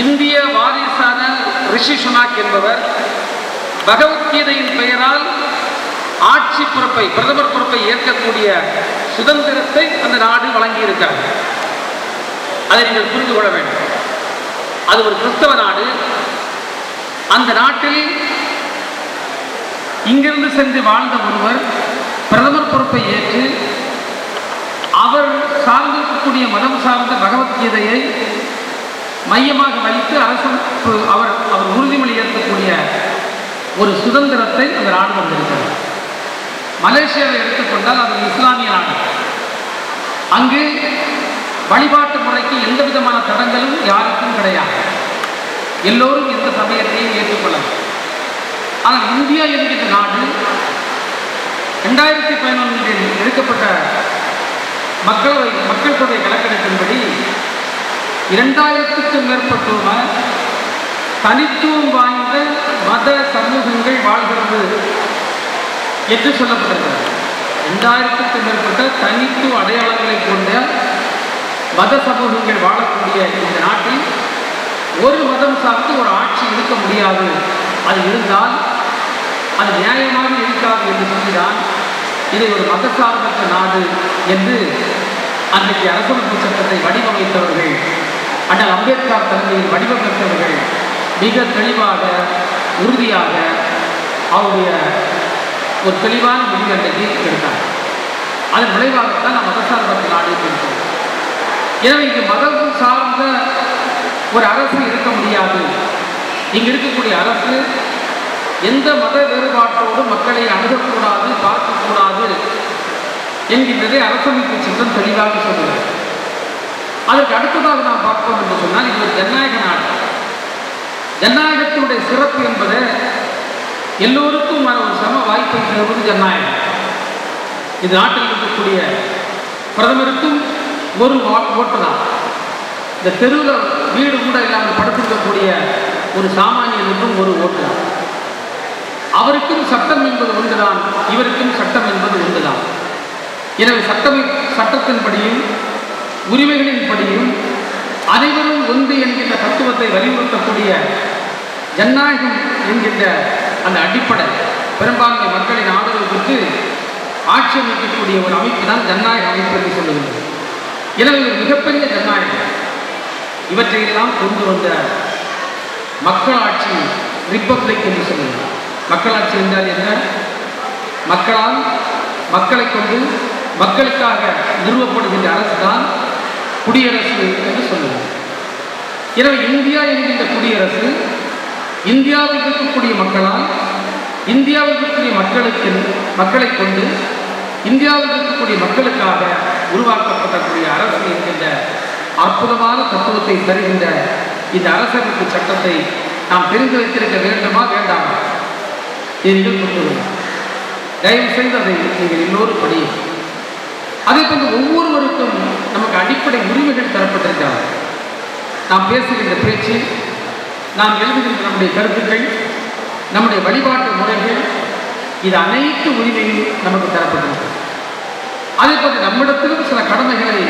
இந்திய வாரிசான ரிஷி சுனாக் என்பவர் பகவத்கீதையின் பெயரால் ஆட்சி பொறுப்பை, பிரதமர் பொறுப்பை ஏற்கக்கூடிய சுதந்திரத்தை அந்த நாடு வழங்கியிருக்கிறது. அதை நீங்கள் புரிந்து கொள்ள வேண்டும். அது ஒரு கிறிஸ்தவ நாடு. அந்த நாட்டில் இங்கிருந்து சென்று வாழ்ந்த ஒருவர் பிரதமர் பொறுப்பை ஏற்று அவர் சார்ந்திருக்கக்கூடிய மதம் சார்ந்த பகவத்கீதையை மையமாக வைத்து அவர் உறுதிமொழி ஏற்கக்கூடிய ஒரு சுதந்திரத்தை அந்த நாடு வந்திருக்கிறது. மலேசியாவை எடுத்துக்கொண்டால் அது இஸ்லாமிய நாடு. அங்கு வழிபாட்டு முறைக்கு எந்த விதமான தடங்களும் யாருக்கும் கிடையாது. எல்லோரும் எந்த சமயத்தையும் ஏற்றுக்கொள்ளலாம். ஆனால் இந்தியா என்கின்ற நாடு 2011 எடுக்கப்பட்ட மக்கள் தொகை கணக்கெடுப்பின்படி 2000க்கும் மேற்பட்டோர் தனித்துவம் வாய்ந்த மத சமூகங்கள் வாழ்கிறது என்று சொல்லப்பட்டிருக்கிறது. 2000க்கும் மேற்பட்ட தனித்துவ அடையாளங்களை கொண்ட மத சமூகங்கள் வாழக்கூடிய இந்த நாட்டில் ஒரு மதம் சார்ந்து ஒரு ஆட்சி இருக்க முடியாது. அது இருந்தால் அது நியாயமாக இருக்காது என்று சொல்லிதான் இதை ஒரு மதசார்பற்ற நாடு என்று அன்றைக்கு அரசமைப்பு சட்டத்தை வடிவமைத்தவர்கள், அண்ணல் அம்பேத்கர் தலைமையில் வடிவமைத்தவர்கள் மிக தெளிவாக, உறுதியாக அவருடைய ஒரு தெளிவான முடிவு அன்றைக்கு எடுத்தார். அதன் விளைவாகத்தான் நாம் மதசார்பற்ற நாடு இருக்கிறோம். எனவே இங்கு மதம் சார்ந்த ஒரு அரசு இருக்க முடியாது. இங்கு இருக்கக்கூடிய அரசு எந்த மத வேறுபாட்டோடு மக்களை அணுகக்கூடாது, பார்க்கக்கூடாது என்கின்றதை அரசமைப்பு சட்டம் தெளிவாக சொல்கிறது. அதற்கு அடுத்ததாக நாம் பார்ப்போம் என்று சொன்னால் இது ஒரு ஜனநாயக நாடு. ஜனநாயகத்தினுடைய சிறப்பு என்பது எல்லோருக்கும் ஒரு சம வாய்ப்பை தருவது ஜனநாயகம். இது நாட்டில் இருக்கக்கூடிய பிரதமருக்கும் ஒரு ஓட்டு தான். இந்த தெருவில் வீடு கூட இல்லாமல் படுத்திருக்கக்கூடிய ஒரு சாமானியனுக்கும் ஒரு ஓட்டு தான். அவருக்கும் சட்டம் என்பது ஒன்றுதான், இவருக்கும் சட்டம் என்பது ஒன்றுதான். எனவே சட்டத்தின்படியும் உரிமைகளின்படியும் அனைவரும் ஒன்று என்கின்ற தத்துவத்தை வலியுறுத்தக்கூடிய ஜனநாயகம் என்கின்ற அந்த அடிப்படை பெரும்பான்மை மக்களின் ஆதரவு பெற்று ஆட்சி அமைக்கக்கூடிய ஒரு அமைப்பு தான் ஜனநாயக அமைப்பு என்று சொல்லுகிறது. எனவே ஒரு மிகப்பெரிய ஜனநாயகம். இவற்றையெல்லாம் கொண்டு வந்த மக்களாட்சி, ரிப்பப்ளிக் என்று சொல்லுங்கள். மக்களாட்சி என்றால் என்ன? மக்களால், மக்களை கொண்டு, மக்களுக்காக நிறுவப்படுகின்ற அரசு தான் குடியரசு என்று சொல்லுங்கள். எனவே இந்தியா என்கின்ற குடியரசு இந்தியாவில் இருக்கக்கூடிய மக்களால், இந்தியாவில் இருக்கக்கூடிய மக்களை கொண்டு, இந்தியாவில் இருக்கக்கூடிய மக்களுக்காக உருவாக்கப்படக்கூடிய அரசு என்கின்ற அற்புதமான தத்துவத்தை தருகின்ற இந்த அரசமைப்பு சட்டத்தை நாம் தெரிந்து வைத்திருக்க வேண்டுமா, வேண்டாமா? நீங்கள் கொண்டுள்ளோம். தயவு செய்து அதை நீங்கள் எல்லோரும் படியும். அதே போன்று ஒவ்வொருவருக்கும் நமக்கு அடிப்படை உரிமைகள் தரப்பட்டிருக்கிறது. நாம் பேசுகின்ற பேச்சு, நாம் எழுதுகின்ற நம்முடைய கருத்துக்கள், நம்முடைய வழிபாட்டு முறைகள், இது அனைத்து உரிமையும் நமக்கு தரப்பட்டிருக்கிறது. அதே போன்று நம்மிடத்திலும் சில கடமைகளை